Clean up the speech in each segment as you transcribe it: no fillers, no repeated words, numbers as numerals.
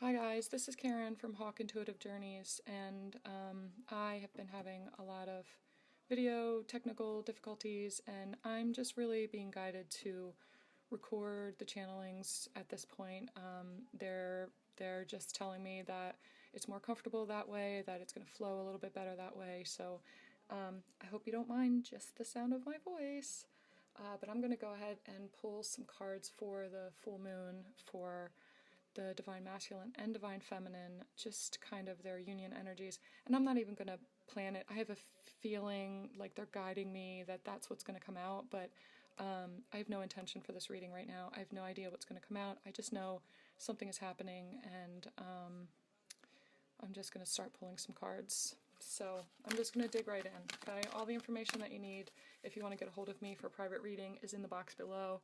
Hi guys, this is Karen from Hawk Intuitive Journeys, and I have been having a lot of video technical difficulties, and I'm just really being guided to record the channelings at this point. They're just telling me that it's more comfortable that way, that it's going to flow a little bit better that way, so I hope you don't mind just the sound of my voice. But I'm going to go ahead and pull some cards for the full moon for the Divine Masculine and Divine Feminine, just kind of their union energies. And I'm not even going to plan it. I have a feeling like they're guiding me that that's what's going to come out, but I have no intention for this reading right now. I have no idea what's going to come out. I just know something is happening, and I'm just going to start pulling some cards. So I'm just going to dig right in, okay? All the information that you need if you want to get a hold of me for private reading is in the box below.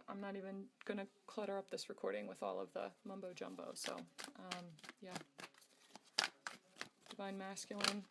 I'm not even going to clutter up this recording with all of the mumbo jumbo, so yeah. Divine Masculine.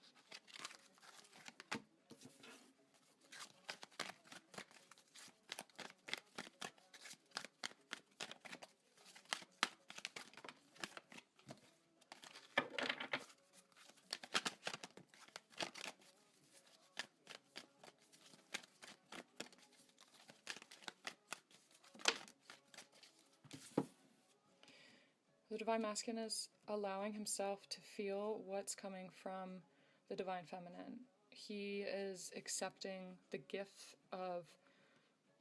The Divine Masculine is allowing himself to feel what's coming from the Divine Feminine. He is accepting the gift of,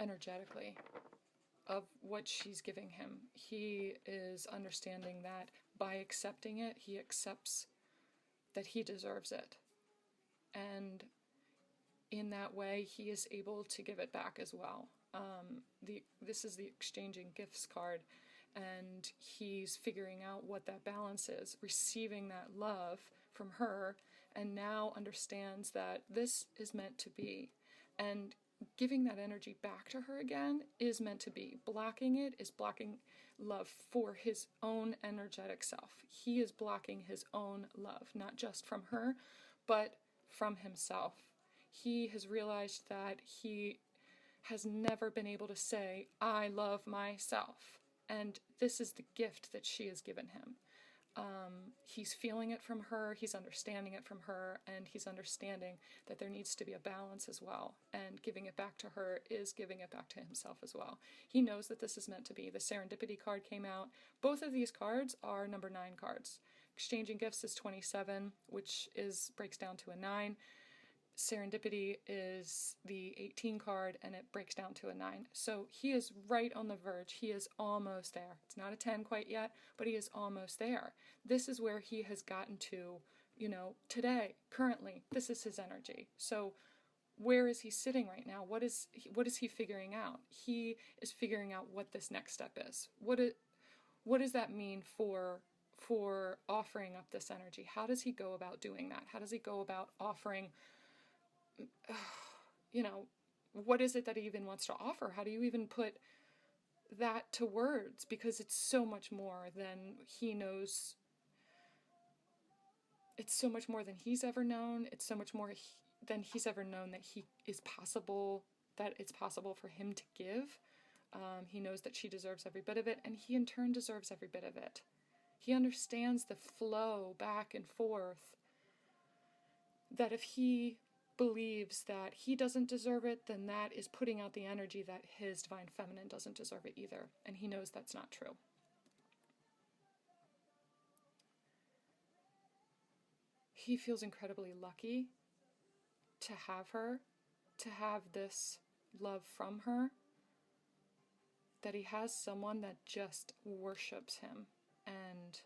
energetically, of what she's giving him. He is understanding that by accepting it, he accepts that he deserves it. And in that way, he is able to give it back as well. This is the exchanging gifts card, and he's figuring out what that balance is, receiving that love from her, and now understands that this is meant to be, and giving that energy back to her again is meant to be. Blocking it is blocking love for his own energetic self. He is blocking his own love, not just from her, but from himself. He has realized that he has never been able to say, I love myself. And this is the gift that she has given him. He's feeling it from her, he's understanding it from her, and he's understanding that there needs to be a balance as well. And giving it back to her is giving it back to himself as well. He knows that this is meant to be. The Serendipity card came out. Both of these cards are number 9 cards. Exchanging Gifts is 27, which breaks down to a 9. Serendipity is the 18 card, and it breaks down to a 9. So he is right on the verge. He is almost there. It's not a 10 quite yet, but he is almost there. This is where he has gotten to, today, currently. This is his energy. So where is he sitting right now? What is he figuring out? He is figuring out what this next step is. What does that mean for offering up this energy? How does he go about doing that? How does he go about offering, what is it that he even wants to offer? How do you even put that to words? Because it's so much more than he knows. It's so much more than he's ever known. It's so much more than he's ever known that it's possible for him to give. He knows that she deserves every bit of it, and he in turn deserves every bit of it. He understands the flow back and forth, that if he believes that he doesn't deserve it, then that is putting out the energy that his Divine Feminine doesn't deserve it either, and he knows that's not true. He feels incredibly lucky to have her, to have this love from her, that he has someone that just worships him, and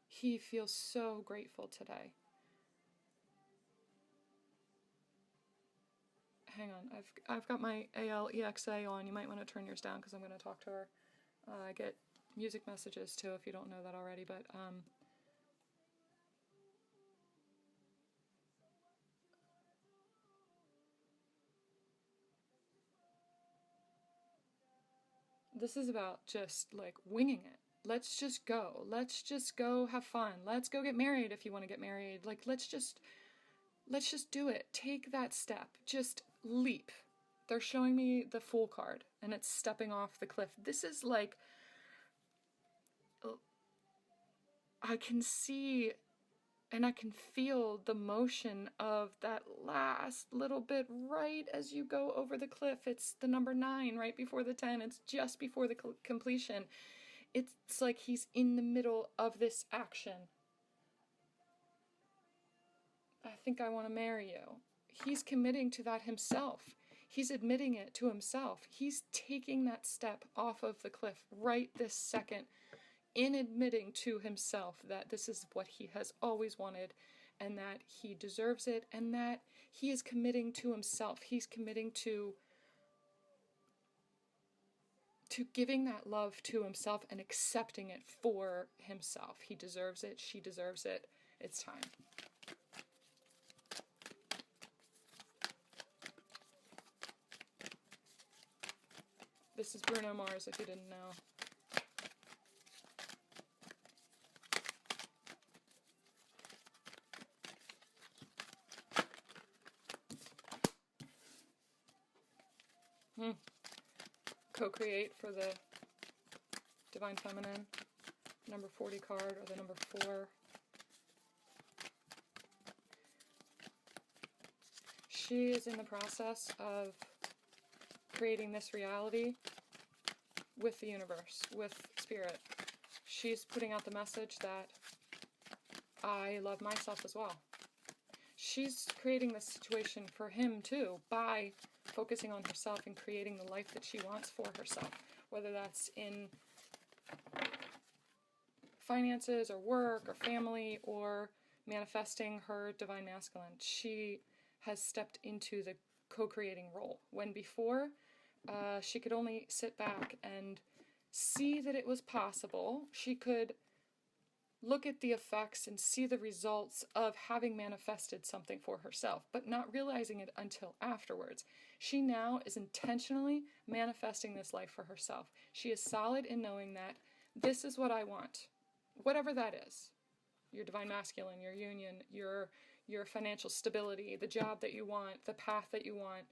he feels so grateful today. Hang on, I've got my ALEXA on. You might want to turn yours down because I'm going to talk to her. I get music messages too, if you don't know that already, but this is about just like winging it. Let's just go. Let's just go have fun. Let's go get married if you want to get married. Like, let's just do it. Take that step. Just leap. They're showing me the Fool card, and it's stepping off the cliff. This is like, I can see and I can feel the motion of that last little bit right as you go over the cliff. It's the number 9 right before the 10. It's just before the completion. It's like he's in the middle of this action. I think I want to marry you. He's committing to that himself. He's admitting it to himself. He's taking that step off of the cliff right this second, in admitting to himself that this is what he has always wanted, and that he deserves it, and that he is committing to himself. He's committing to giving that love to himself and accepting it for himself. He deserves it. She deserves it. It's time. This is Bruno Mars, if you didn't know. Co-create for the Divine Feminine, number 40 card, or the number 4. She is in the process of creating this reality with the universe, with spirit. She's putting out the message that I love myself as well. She's creating this situation for him too, by focusing on herself and creating the life that she wants for herself, whether that's in finances or work or family or manifesting her divine masculine. She has stepped into the co-creating role, when before she could only sit back and see that it was possible. She could look at the effects and see the results of having manifested something for herself, but not realizing it until afterwards. She now is intentionally manifesting this life for herself. She is solid in knowing that this is what I want, whatever that is. Your divine masculine, your union, your financial stability, the job that you want, the path that you want,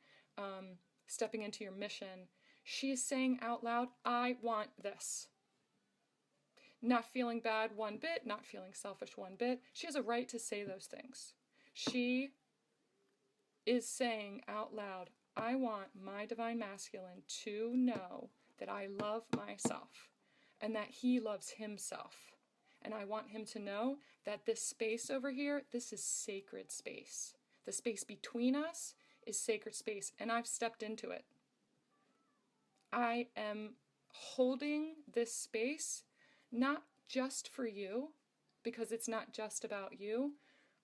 stepping into your mission. She is saying out loud, I want this. Not feeling bad one bit, not feeling selfish one bit. She has a right to say those things. She is saying out loud, I want my divine masculine to know that I love myself and that he loves himself. And I want him to know that this space over here, this is sacred space. The space between us is sacred space, and I've stepped into it. I am holding this space not just for you, because it's not just about you.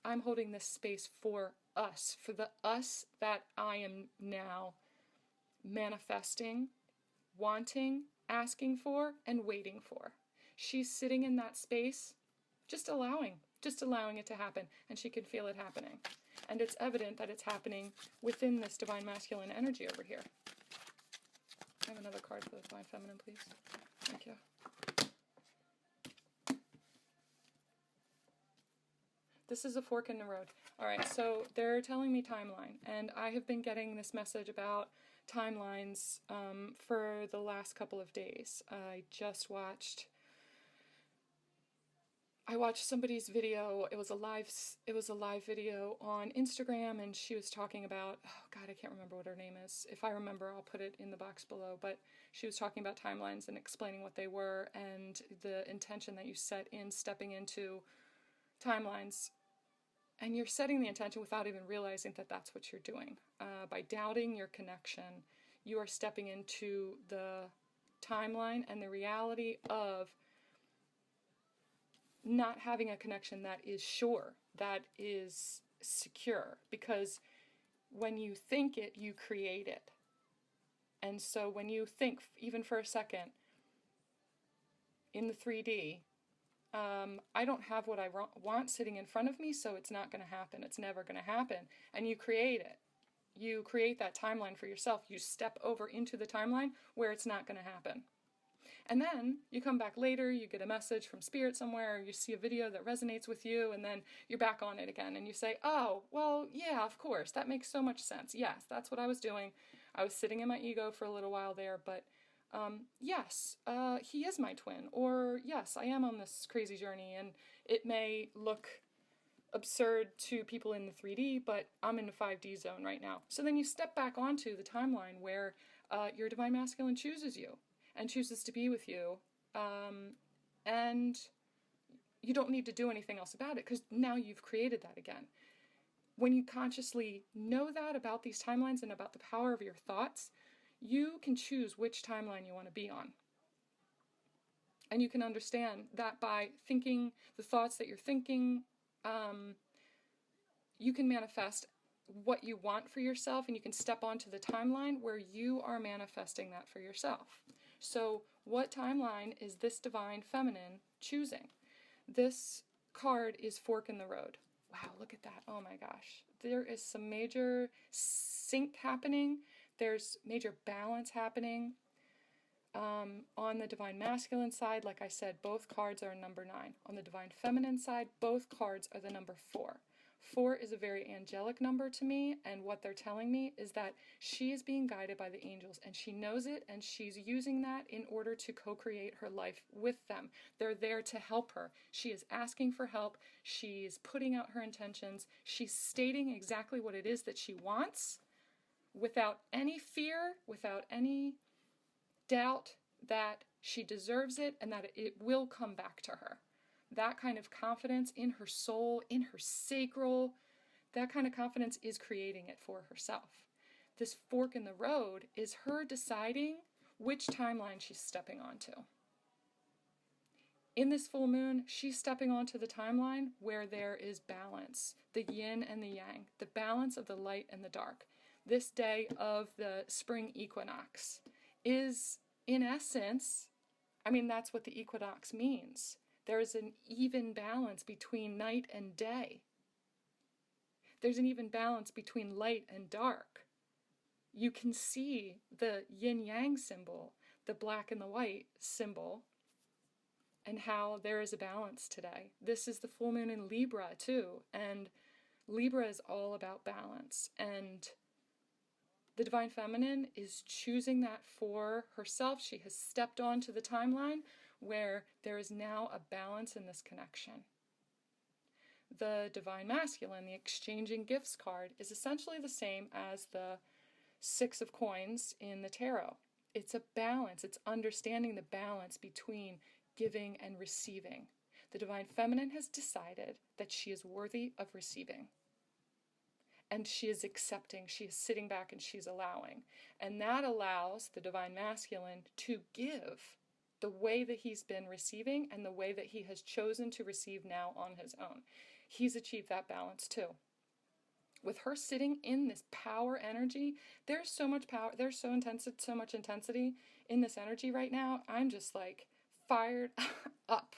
I'm holding this space for us, for the us that I am now manifesting, wanting, asking for, and waiting for. She's sitting in that space, just allowing it to happen, and she can feel it happening. And it's evident that it's happening within this divine masculine energy over here. I have another card for the divine feminine, please. Thank you. This is a fork in the road. All right, so they're telling me timeline, and I have been getting this message about timelines for the last couple of days. I watched somebody's video. It was a live video on Instagram, and she was talking about, oh God, I can't remember what her name is. If I remember, I'll put it in the box below. But she was talking about timelines and explaining what they were and the intention that you set in stepping into timelines. And you're setting the intention without even realizing that that's what you're doing. By doubting your connection, you are stepping into the timeline and the reality of not having a connection that is sure, that is secure. Because when you think it, you create it. And so when you think, even for a second, in the 3D, I don't have what I want sitting in front of me, so it's not going to happen. It's never going to happen. And you create it. You create that timeline for yourself. You step over into the timeline where it's not going to happen. And then you come back later, you get a message from spirit somewhere, or you see a video that resonates with you, and then you're back on it again, and you say, oh, well, yeah, of course, that makes so much sense. Yes, that's what I was doing. I was sitting in my ego for a little while there, but yes, he is my twin, or yes, I am on this crazy journey, and it may look absurd to people in the 3D, but I'm in the 5D zone right now. So then you step back onto the timeline where your Divine Masculine chooses you and chooses to be with you, and you don't need to do anything else about it because now you've created that again. When you consciously know that about these timelines and about the power of your thoughts, you can choose which timeline you want to be on. And you can understand that by thinking the thoughts that you're thinking, you can manifest what you want for yourself, and you can step onto the timeline where you are manifesting that for yourself. So what timeline is this Divine Feminine choosing? This card is Fork in the Road. Wow, look at that. Oh my gosh. There is some major sync happening. There's major balance happening. On the Divine Masculine side, like I said, both cards are number 9. On the Divine Feminine side, both cards are the number 4. 4 is a very angelic number to me, and what they're telling me is that she is being guided by the angels, and she knows it, and she's using that in order to co-create her life with them. They're there to help her. She is asking for help. She's putting out her intentions. She's stating exactly what it is that she wants without any fear, without any doubt that she deserves it and that it will come back to her. That kind of confidence in her soul, in her sacral, that kind of confidence is creating it for herself. This fork in the road is her deciding which timeline she's stepping onto. In this full moon, she's stepping onto the timeline where there is balance, the yin and the yang, the balance of the light and the dark. This day of the spring equinox is, in essence, that's what the equinox means. There is an even balance between night and day. There's an even balance between light and dark. You can see the yin-yang symbol, the black and the white symbol, and how there is a balance today. This is the full moon in Libra too, and Libra is all about balance, and the Divine Feminine is choosing that for herself. She has stepped onto the timeline where there is now a balance in this connection. The Divine Masculine, the Exchanging Gifts card, is essentially the same as the 6 of Coins in the tarot. It's a balance. It's understanding the balance between giving and receiving. The Divine Feminine has decided that she is worthy of receiving. And she is accepting, she is sitting back and she's allowing. And that allows the Divine Masculine to give the way that he's been receiving and the way that he has chosen to receive now on his own. He's achieved that balance too. With her sitting in this power energy, there's so much power, there's so much intensity in this energy right now. I'm just like fired up.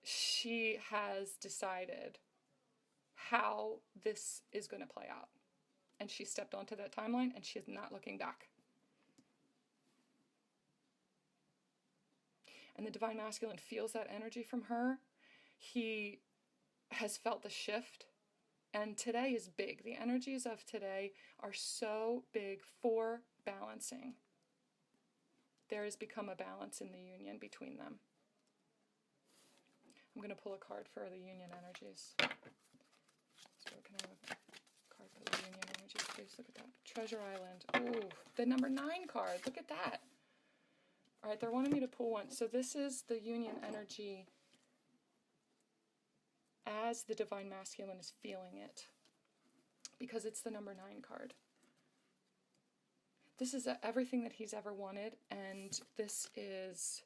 She has decided how this is going to play out. And she stepped onto that timeline and she is not looking back. And the Divine Masculine feels that energy from her. He has felt the shift. And today is big. The energies of today are so big for balancing. There has become a balance in the union between them. I'm going to pull a card for the union energies. So can I have a card for the union energies, please? Look at that. Treasure Island. Ooh, the number 9 card. Look at that. All right, they're wanting me to pull one. So this is the union energy as the Divine Masculine is feeling it, because it's the number 9 card. This is everything that he's ever wanted, and this is...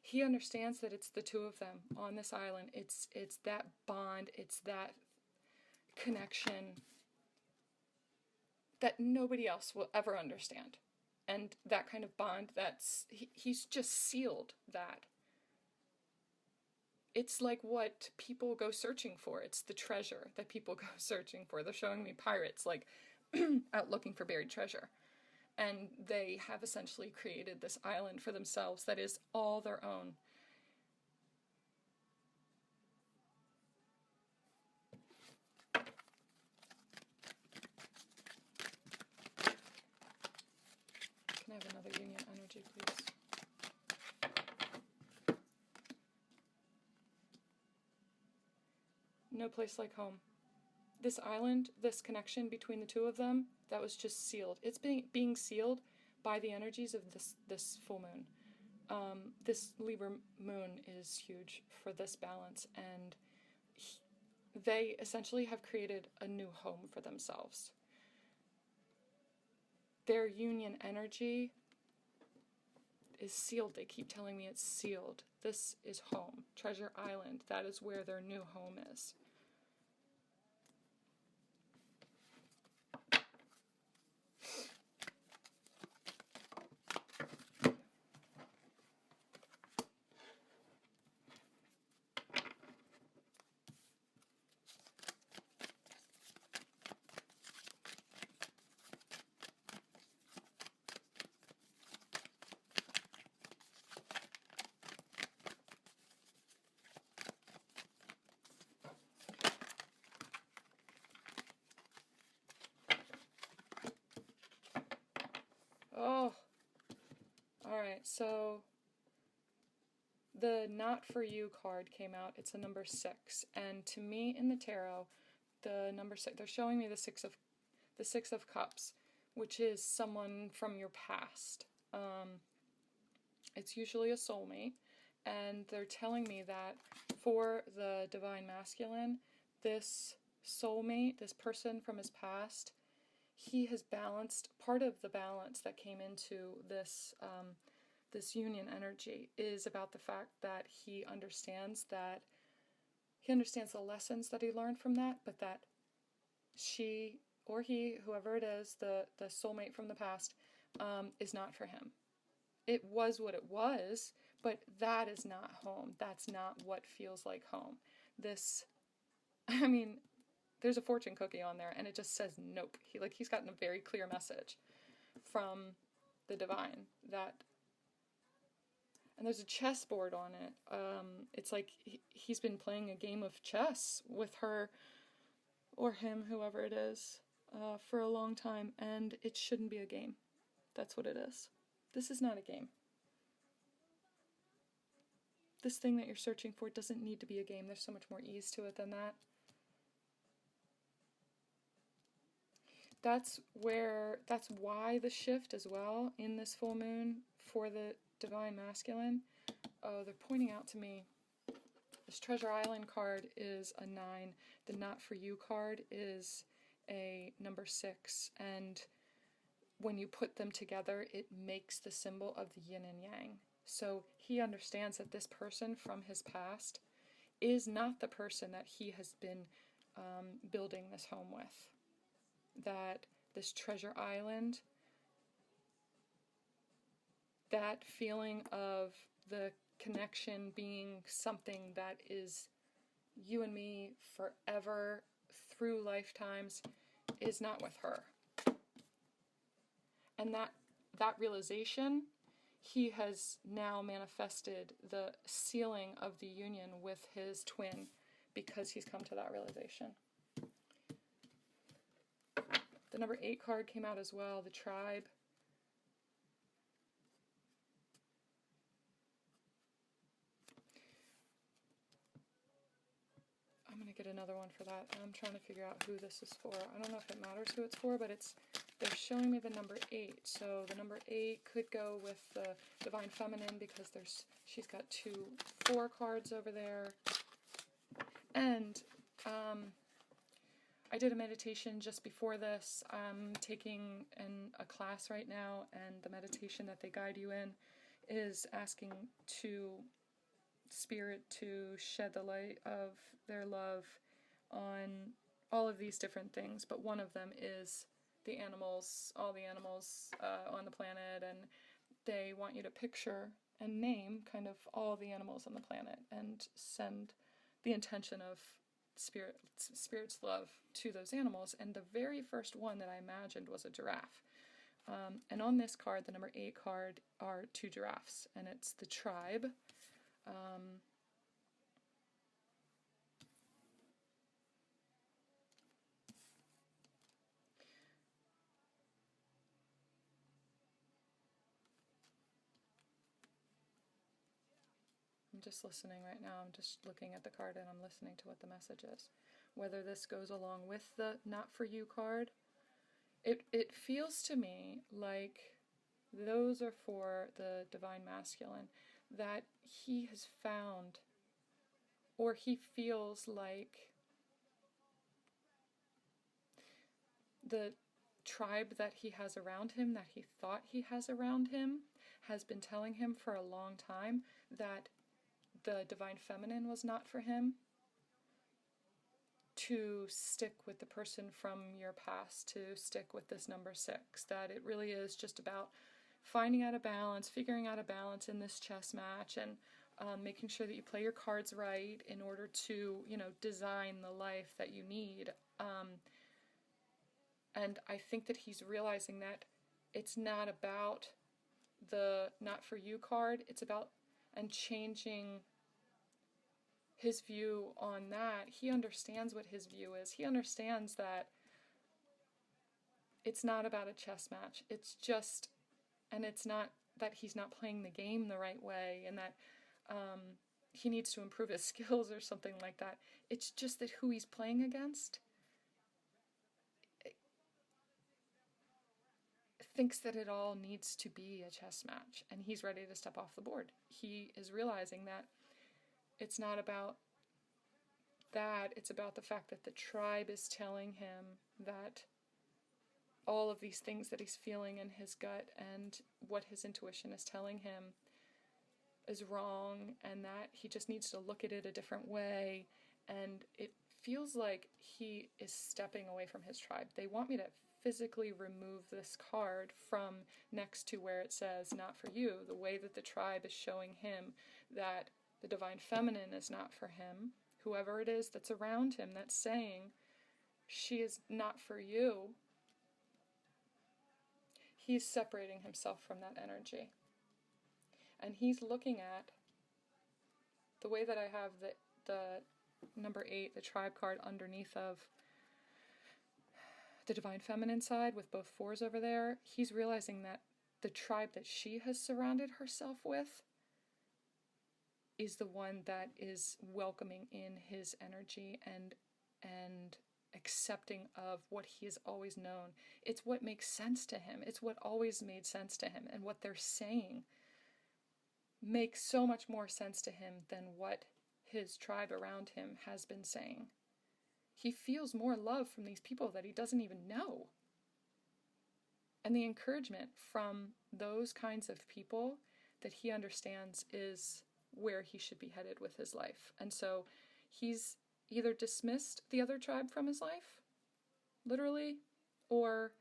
He understands that it's the two of them on this island. It's that bond, it's that connection that nobody else will ever understand. And that kind of bond, he's just sealed that. It's like what people go searching for. It's the treasure that people go searching for. They're showing me pirates, like, out looking for buried treasure. And they have essentially created this island for themselves that is all their own. have another union energy, please? No place like home. This island, this connection between the two of them, that was just sealed. It's being sealed by the energies of this full moon. This Libra moon is huge for this balance, and they essentially have created a new home for themselves. Their union energy is sealed. They keep telling me it's sealed. This is home. Treasure Island, that is where their new home is. Oh, all right. So the Not For You card came out. It's a number 6, and to me in the tarot, the number 6. They're showing me the Six of Cups, which is someone from your past. It's usually a soulmate, and they're telling me that for the Divine Masculine, this soulmate, this person from his past, he has balanced, part of the balance that came into this this union energy is about the fact that he understands the lessons that he learned from that, but that she or he, whoever it is, the soulmate from the past, is not for him. It was what it was, but that is not home. That's not what feels like home. This, I mean, there's a fortune cookie on there, and it just says nope. He's gotten a very clear message from the divine that, and there's a chessboard on it. It's like he's been playing a game of chess with her, or him, whoever it is, for a long time, and it shouldn't be a game. That's what it is. This is not a game. This thing that you're searching for doesn't need to be a game. There's so much more ease to it than that. That's why the shift as well in this full moon for the Divine Masculine. Oh, they're pointing out to me, this Treasure Island card is a 9. The Not For You card is a number 6. And when you put them together, it makes the symbol of the yin and yang. So he understands that this person from his past is not the person that he has been building this home with. That this Treasure Island, that feeling of the connection being something that is you and me forever through lifetimes, is not with her. And that realization, he has now manifested the sealing of the union with his twin because he's come to that realization. The number 8 card came out as well, the Tribe. I'm going to get another one for that. I'm trying to figure out who this is for. I don't know if it matters who it's for, but they're showing me the number 8. So the number 8 could go with the Divine Feminine because she's got 4 cards over there. And I did a meditation just before this. I'm taking a class right now, and the meditation that they guide you in is asking Spirit to shed the light of their love on all of these different things, but one of them is the animals, all the animals on the planet, and they want you to picture and name kind of all the animals on the planet and send the intention of Spirit's love to those animals. And the very first one that I imagined was a giraffe. And on this card, the number 8 card, are 2 giraffes, and it's the Tribe. just listening right now. I'm just looking at the card and I'm listening to what the message is. Whether this goes along with the not for you card, it feels to me like those are for the divine masculine, that he has found, or he feels like the tribe that he has around him, that he thought he has around him, has been telling him for a long time that the divine feminine was not for him, to stick with the person from your past, to stick with this number 6, that it really is just about finding out a balance, figuring out a balance in this chess match, and making sure that you play your cards right in order to, design the life that you need. And I think that he's realizing that it's not about the not for you card, it's about, and changing his view on that. He understands what his view is. He understands that it's not about a chess match. It's just, and it's not that he's not playing the game the right way, and that he needs to improve his skills or something like that. It's just that who he's playing against thinks that it all needs to be a chess match, and he's ready to step off the board. He is realizing that it's not about that, it's about the fact that the tribe is telling him that all of these things that he's feeling in his gut and what his intuition is telling him is wrong, and that he just needs to look at it a different way. And it feels like he is stepping away from his tribe. They want me to physically remove this card from next to where it says not for you, the way that the tribe is showing him that the divine feminine is not for him. Whoever it is that's around him that's saying she is not for you, he's separating himself from that energy. And he's looking at the way that I have the number 8, the tribe card, underneath of the divine feminine side with both 4s over there. He's realizing that the tribe that she has surrounded herself with is the one that is welcoming in his energy and accepting of what he has always known. It's what makes sense to him. It's what always made sense to him. And what they're saying makes so much more sense to him than what his tribe around him has been saying. He feels more love from these people that he doesn't even know. And the encouragement from those kinds of people that he understands is where he should be headed with his life. And so he's either dismissed the other tribe from his life, literally, or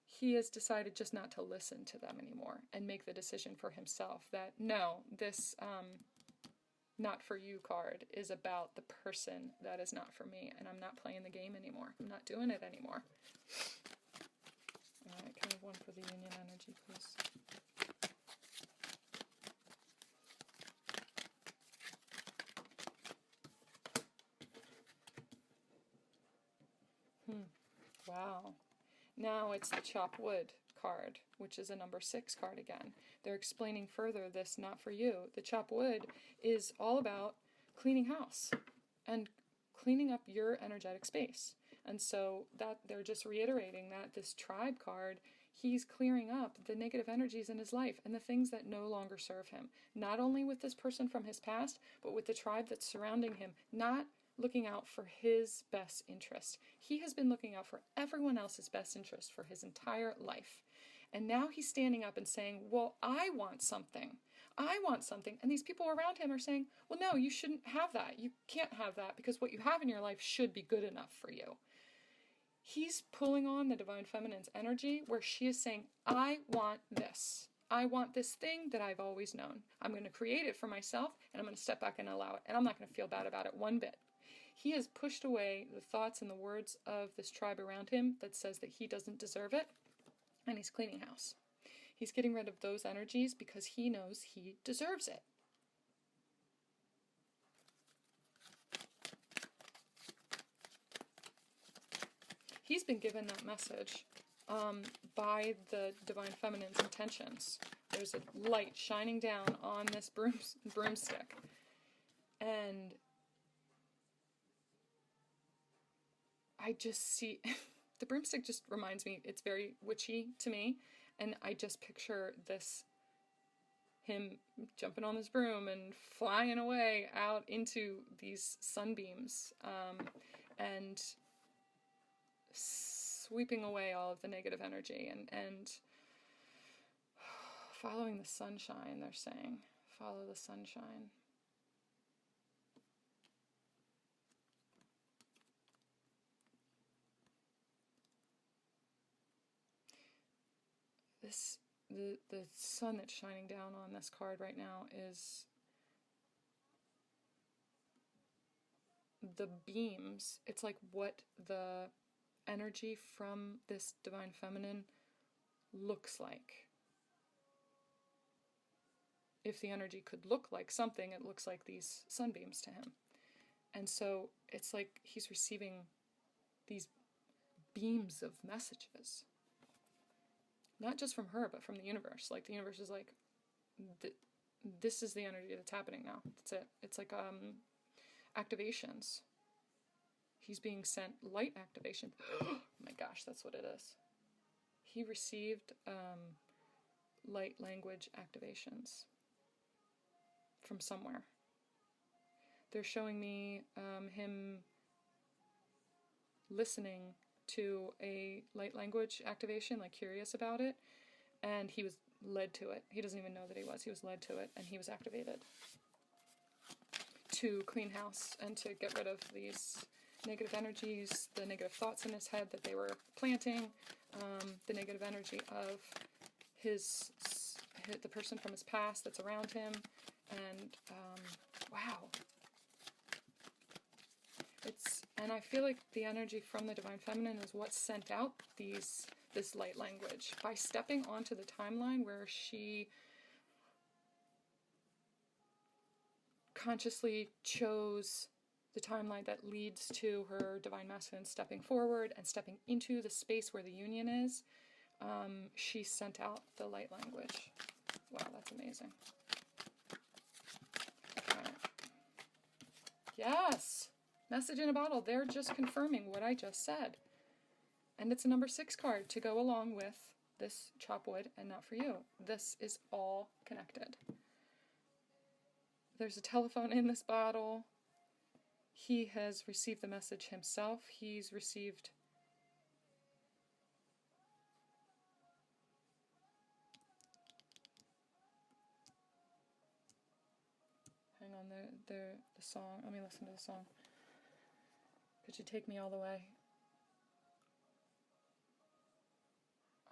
he has decided just not to listen to them anymore and make the decision for himself that, no, this not for you card is about the person that is not for me, and I'm not playing the game anymore. I'm not doing it anymore. All right, can I have one for the union energy, please? Wow. Now it's the chop wood card, which is a number 6 card again. They're explaining further this not for you. The chop wood is all about cleaning house and cleaning up your energetic space. And so that they're just reiterating that this tribe card, he's clearing up the negative energies in his life and the things that no longer serve him. Not only with this person from his past, but with the tribe that's surrounding him, not looking out for his best interest. He has been looking out for everyone else's best interest for his entire life. And now he's standing up and saying, well, I want something. I want something. And these people around him are saying, well, no, you shouldn't have that. You can't have that because what you have in your life should be good enough for you. He's pulling on the divine feminine's energy where she is saying, I want this. I want this thing that I've always known. I'm going to create it for myself, and I'm going to step back and allow it. And I'm not going to feel bad about it one bit. He has pushed away the thoughts and the words of this tribe around him that says that he doesn't deserve it, and he's cleaning house. He's getting rid of those energies because he knows he deserves it. He's been given that message by the Divine Feminine's intentions. There's a light shining down on this broomstick. And I just see, the broomstick just reminds me, it's very witchy to me, and I just picture him jumping on this broom and flying away out into these sunbeams, and sweeping away all of the negative energy, and following the sunshine, they're saying. Follow the sunshine. The sun that's shining down on this card right now is the beams. It's like what the energy from this Divine Feminine looks like. If the energy could look like something, it looks like these sunbeams to him. And so it's like he's receiving these beams of messages. Not just from her, but from the universe. Like, the universe is like, this is the energy that's happening now. That's it. It's like activations. He's being sent light activation. Oh my gosh, that's what it is. He received light language activations from somewhere. They're showing me him listening to a light language activation, like curious about it, and he was led to it. He doesn't even know that he was. He was led to it, and he was activated to clean house and to get rid of these negative energies, the negative thoughts in his head that they were planting, the negative energy of the person from his past that's around him, and wow. And I feel like the energy from the Divine Feminine is what sent out this light language. By stepping onto the timeline where she consciously chose the timeline that leads to her Divine Masculine stepping forward and stepping into the space where the union is, she sent out the light language. Wow, that's amazing. Okay. Yes! Message in a bottle. They're just confirming what I just said. And it's a number 6 card to go along with this chop wood and not for you. This is all connected. There's a telephone in this bottle. He has received the message himself. He's received... Hang on, the song. Let me listen to the song. Could you take me all the way?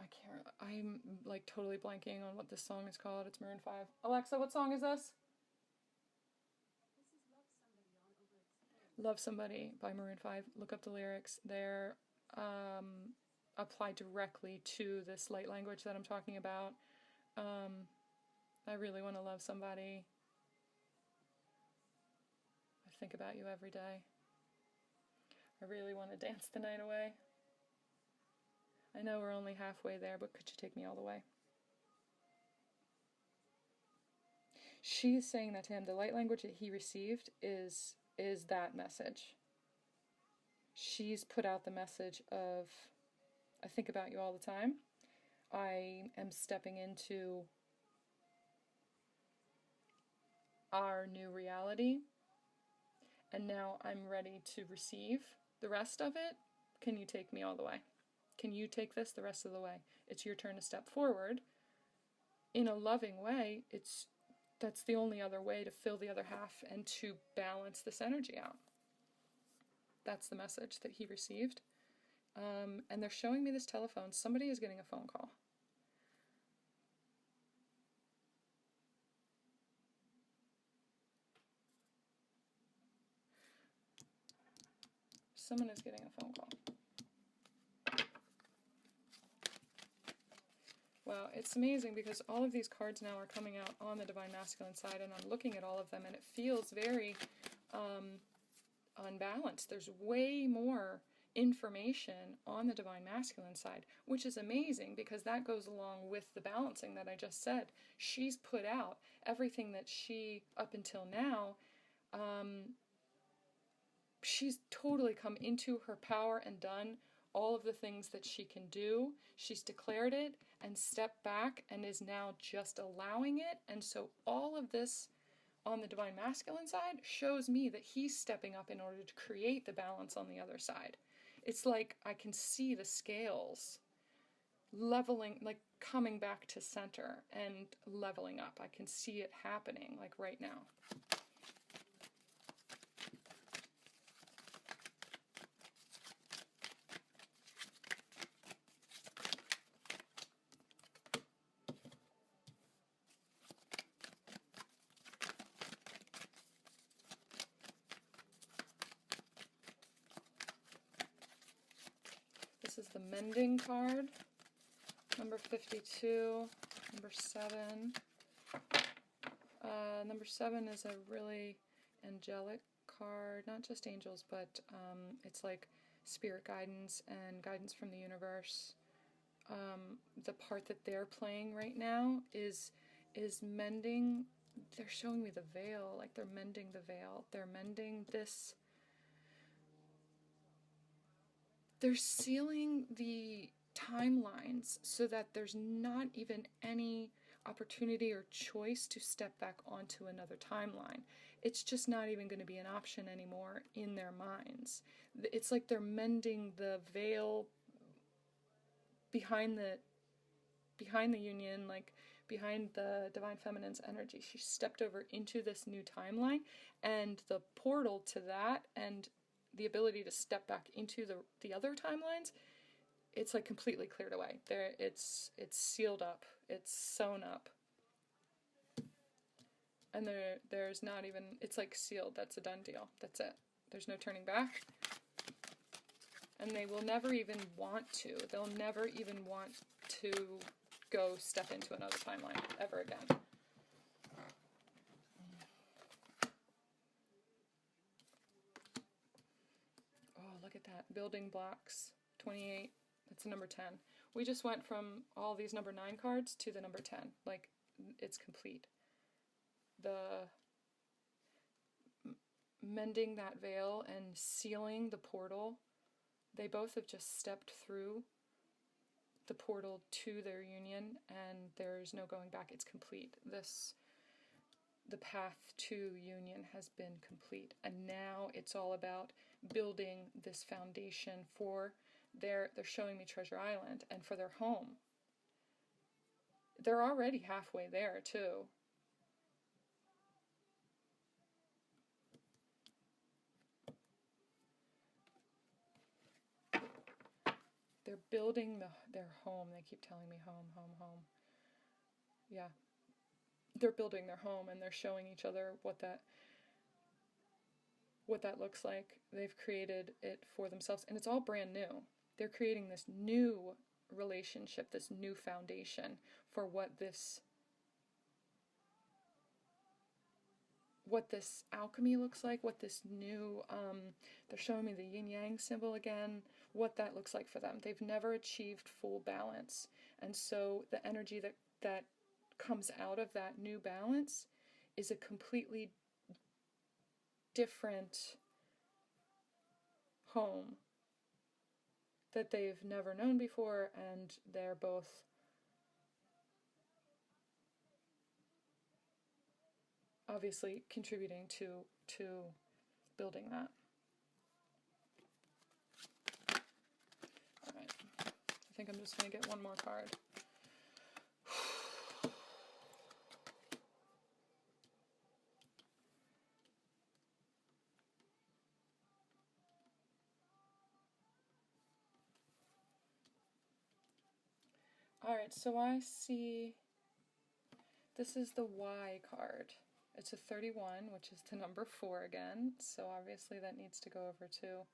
I can't... I'm like totally blanking on what this song is called. It's Maroon 5. Alexa, what song is this? This is Love Somebody Love Somebody on Over Explode. by Maroon 5. Look up the lyrics. They're applied directly to this light language that I'm talking about. I really want to love somebody. I think about you every day. I really want to dance the night away. I know we're only halfway there, but could you take me all the way? She's saying that to him. The light language that he received is that message. She's put out the message of, I think about you all the time. I am stepping into our new reality. And now I'm ready to receive the rest of it. Can you take me all the way? Can you take this the rest of the way? It's your turn to step forward. In a loving way, that's the only other way to fill the other half and to balance this energy out. That's the message that he received. And they're showing me this telephone. Somebody is getting a phone call. Someone is getting a phone call. Wow, it's amazing because all of these cards now are coming out on the Divine Masculine side, and I'm looking at all of them, and it feels very unbalanced. There's way more information on the divine masculine side, which is amazing because that goes along with the balancing that I just said. She's put out everything that she, up until now, she's totally come into her power and done all of the things that she can do. She's declared it and stepped back and is now just allowing it. And so all of this on the divine masculine side shows me that he's stepping up in order to create the balance on the other side. It's like I can see the scales leveling, like coming back to center and leveling up. I can see it happening, like right now. This is the Mending card, number 52, number 7. Number 7 is a really angelic card, not just angels, but it's like spirit guidance and guidance from the universe. The part that they're playing right now is mending. They're showing me the veil, like they're mending the veil. They're mending this. They're sealing the timelines so that there's not even any opportunity or choice to step back onto another timeline. It's just not even going to be an option anymore in their minds. It's like they're mending the veil behind the union, like behind the divine feminine's energy. She stepped over into this new timeline, and the portal to that and the ability to step back into the other timelines, it's like completely cleared away. There, it's sealed up. It's sewn up. And there's not even, it's like sealed. That's a done deal. That's it. There's no turning back. And they will never even want to. They'll never even want to go step into another timeline ever again. Oh, look at that. Building blocks, 28. That's number 10. We just went from all these number 9 cards to the number 10. Like, it's complete. The mending that veil and sealing the portal, they both have just stepped through the portal to their union, and there's no going back. It's complete. The path to union has been complete, and now it's all about building this foundation for they're showing me Treasure Island and for their home. They're already halfway there too. They're building their home. They keep telling me home, home, home. Yeah. They're building their home, and they're showing each other what that looks like. They've created it for themselves, and it's all brand new. They're creating this new relationship, this new foundation for what this alchemy looks like, what this new, they're showing me the yin-yang symbol again, what that looks like for them. They've never achieved full balance, and so the energy that comes out of that new balance is a completely different home that they've never known before, and they're both obviously contributing to building that. Alright, I think I'm just going to get one more card. Alright, so I see this is the Y card. It's a 31, which is the number 4 again, so obviously that needs to go over to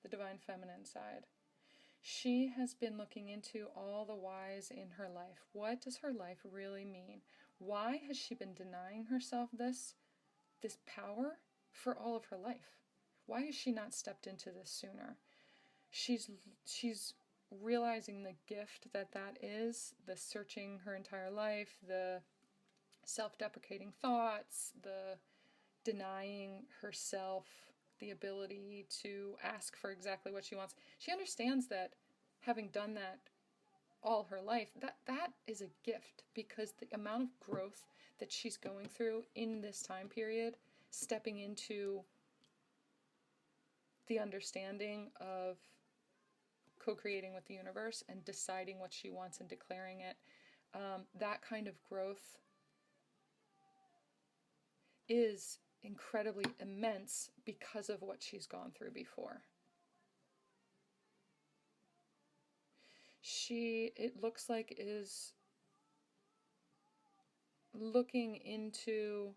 the divine feminine side. She has been looking into all the whys in her life. What does her life really mean? Why has she been denying herself this power for all of her life? Why has she not stepped into this sooner? she's realizing the gift that is, the searching her entire life, the self-deprecating thoughts, the denying herself the ability to ask for exactly what she wants. She understands that, having done that all her life, that is a gift, because the amount of growth that she's going through in this time period, stepping into the understanding of co-creating with the universe and deciding what she wants and declaring it, that kind of growth is incredibly immense because of what she's gone through before. She, it looks like, is looking into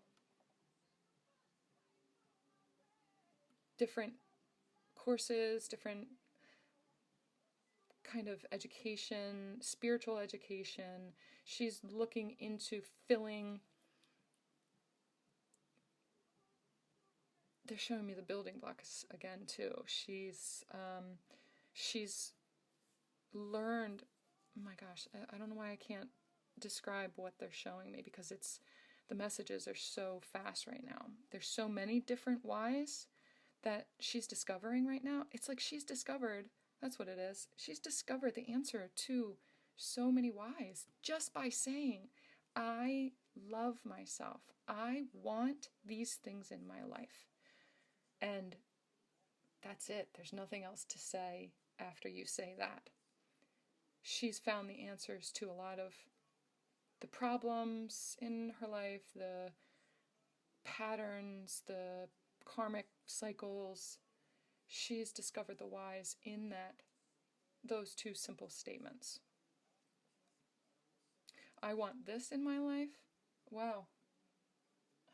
different courses, different kind of education, spiritual education. She's looking into filling. They're showing me the building blocks again too. She's learned. Oh my gosh, I don't know why I can't describe what they're showing me, because the messages are so fast right now. There's so many different whys that she's discovering right now. It's like she's discovered, that's what it is. She's discovered the answer to so many whys just by saying, I love myself. I want these things in my life. And that's it. There's nothing else to say after you say that. She's found the answers to a lot of the problems in her life, the patterns, the karmic cycles. She's discovered the whys in those two simple statements. I want this in my life. Wow.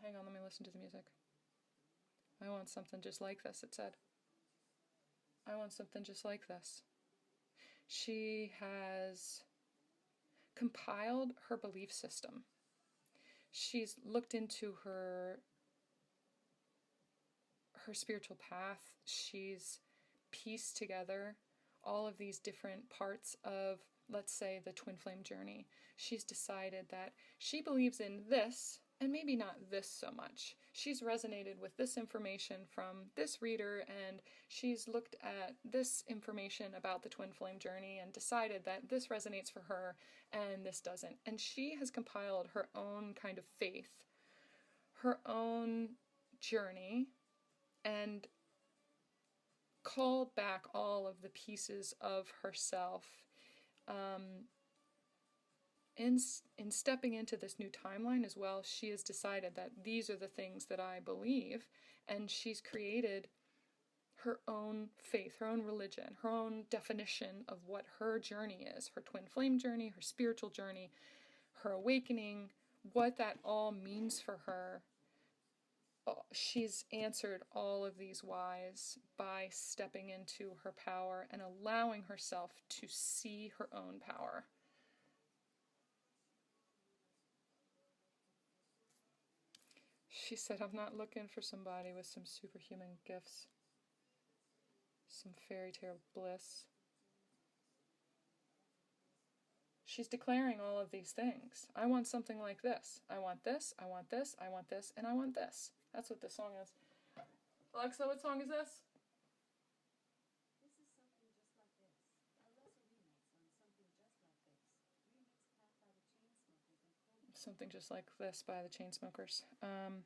Hang on, let me listen to the music. I want something just like this, it said. I want something just like this. She has compiled her belief system. She's looked into her spiritual path. She's pieced together all of these different parts of, let's say, the twin flame journey. She's decided that she believes in this, and maybe not this so much. She's resonated with this information from this reader, and she's looked at this information about the twin flame journey and decided that this resonates for her and this doesn't. And she has compiled her own kind of faith, her own journey, and called back all of the pieces of herself. In stepping into this new timeline as well, she has decided that these are the things that I believe, and she's created her own faith, her own religion, her own definition of what her journey is, her twin flame journey, her spiritual journey, her awakening, what that all means for her. She's answered all of these whys by stepping into her power and allowing herself to see her own power. She said, I'm not looking for somebody with some superhuman gifts, some fairy tale bliss. She's declaring all of these things. I want something like this. I want this, I want this, I want this, and I want this. That's what this song is. Alexa, what song is this? This is Something Just Like This. A remix on Something Just Like This. Remix by the Chainsmokers. Something Just Like This by the Chainsmokers.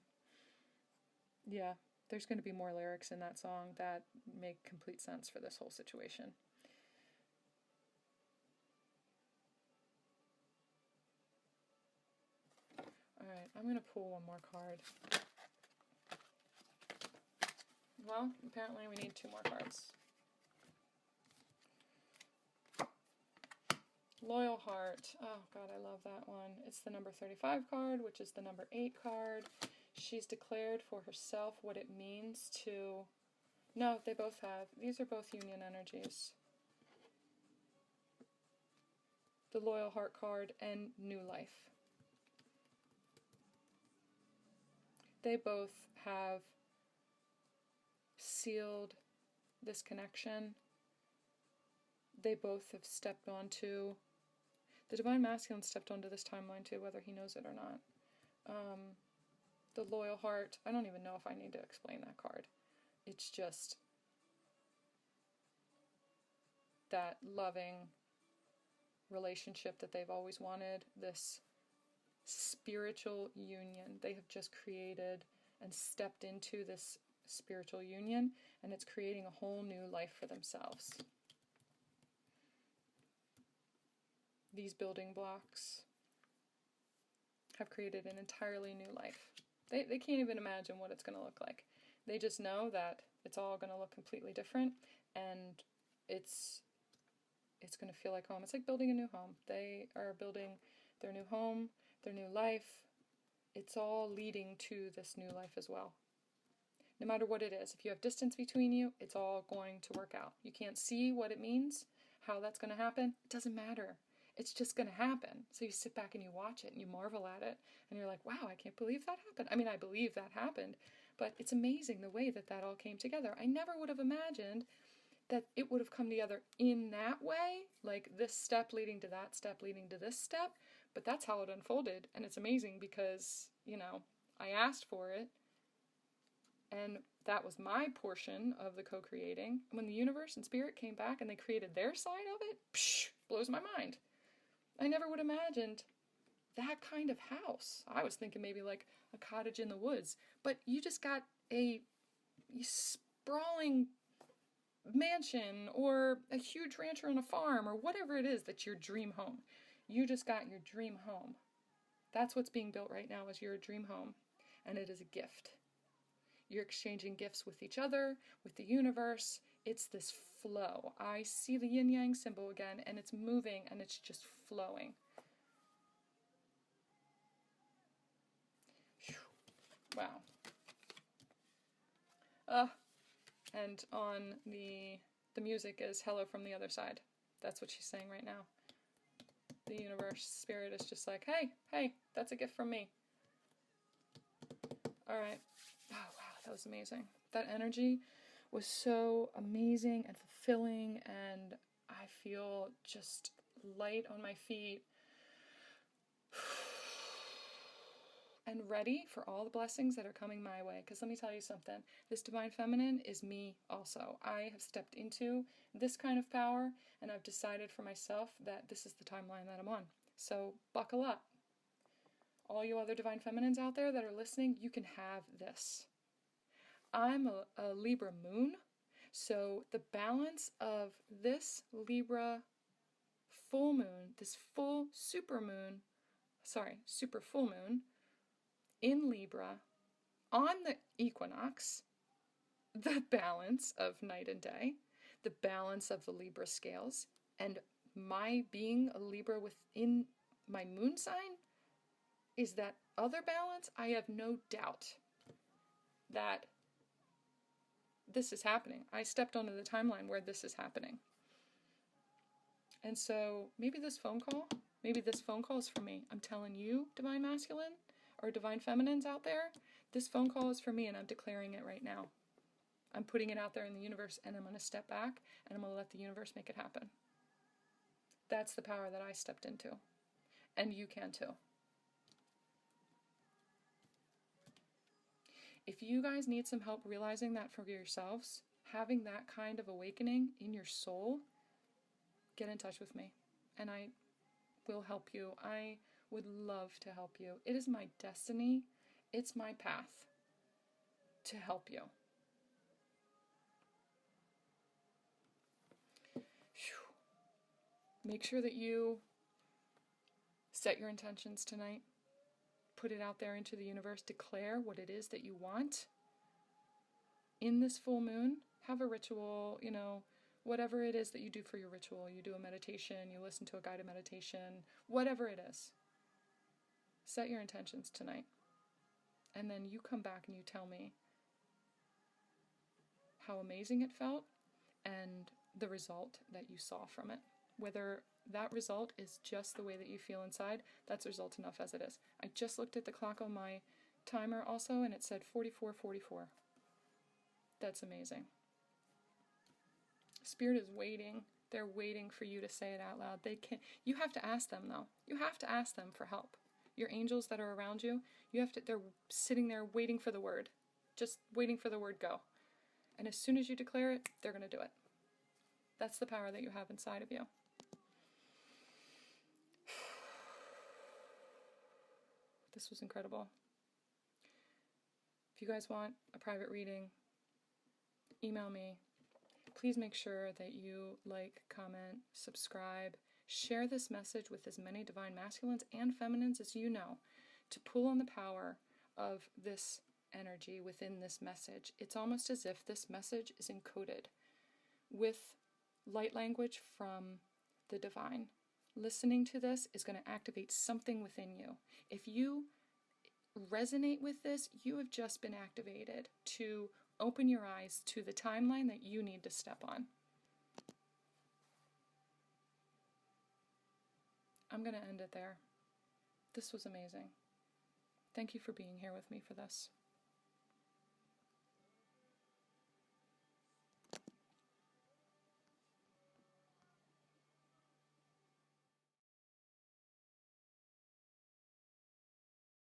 Yeah, there's going to be more lyrics in that song that make complete sense for this whole situation. Alright, I'm going to pull one more card. Well, apparently we need two more cards. Loyal Heart. Oh god, I love that one. It's the number 35 card, which is the number 8 card. She's declared for herself what it means to... No, they both have. These are both union energies. The Loyal Heart card and New Life. They both have sealed this connection they both have stepped onto, the Divine Masculine stepped onto this timeline too, whether he knows it or not. The Loyal Heart, I don't even know if I need to explain that card. It's just that loving relationship that they've always wanted, this spiritual union. They have just created and stepped into this spiritual union, and it's creating a whole new life for themselves. These building blocks have created an entirely new life. They can't even imagine what it's going to look like. They just know that it's all going to look completely different, and it's going to feel like home. It's like building a new home. They are building their new home, their new life. It's all leading to this new life as well. No matter what it is, if you have distance between you, it's all going to work out. You can't see what it means, how that's going to happen. It doesn't matter. It's just going to happen. So you sit back and you watch it and you marvel at it and you're like, wow, I can't believe that happened. I mean, I believe that happened, but it's amazing the way that that all came together. I never would have imagined that it would have come together in that way, like this step leading to that step leading to this step, but that's how it unfolded. And it's amazing because, you know, I asked for it, and that was my portion of the co-creating. When the universe and spirit came back and they created their side of it, blows my mind. I never would have imagined that kind of house. I was thinking maybe like a cottage in the woods, but you just got a sprawling mansion or a huge ranch on a farm or whatever it is that's your dream home. You just got your dream home. That's what's being built right now, is your dream home, and it is a gift. You're exchanging gifts with each other, with the universe. It's this flow. I see the yin-yang symbol again, and it's moving, and it's just flowing. Wow. And on the music is Hello from the Other Side. That's what she's saying right now. The universe, spirit is just like, hey, that's a gift from me. All right. Oh, wow, that was amazing. That energy was so amazing and fulfilling, and I feel just light on my feet and ready for all the blessings that are coming my way. Because let me tell you something, this Divine Feminine is me also. I have stepped into this kind of power, and I've decided for myself that this is the timeline that I'm on. So buckle up. All you other Divine Feminines out there that are listening, you can have this. I'm a Libra moon, so the balance of this Libra full moon, this super full moon in Libra on the equinox, the balance of night and day, the balance of the Libra scales, and my being a Libra within my moon sign is that other balance. I have no doubt that this is happening. I stepped onto the timeline where this is happening. And so maybe this phone call is for me. I'm telling you, Divine Masculine or Divine Feminines out there, this phone call is for me, and I'm declaring it right now. I'm putting it out there in the universe, and I'm going to step back and I'm going to let the universe make it happen. That's the power that I stepped into. And you can too. If you guys need some help realizing that for yourselves, having that kind of awakening in your soul, get in touch with me and I will help you. I would love to help you. It is my destiny. It's my path to help you. Make sure that you set your intentions tonight. Put it out there into the universe. Declare what it is that you want. In this full moon, have a ritual, whatever it is that you do for your ritual. You do a meditation, you listen to a guided meditation, whatever it is. Set your intentions tonight. And then you come back and you tell me how amazing it felt and the result that you saw from it. Whether that result is just the way that you feel inside, that's result enough as it is. I just looked at the clock on my timer also, and it said 44:44. That's amazing. Spirit is waiting They're waiting for you to say it out loud. They can't. You have to ask them, though. You have to ask them for help. Your angels that are around you, they're sitting there waiting for the word. Just waiting for the word go. And as soon as you declare it, they're going to do it. That's the power that you have inside of you. This was incredible. If you guys want a private reading, email me. Please make sure that you like, comment, subscribe, share this message with as many divine masculines and feminines as you know to pull on the power of this energy within this message. It's almost as if this message is encoded with light language from the divine. Listening to this is going to activate something within you. If you resonate with this, you have just been activated to open your eyes to the timeline that you need to step on. I'm going to end it there. This was amazing. Thank you for being here with me for this.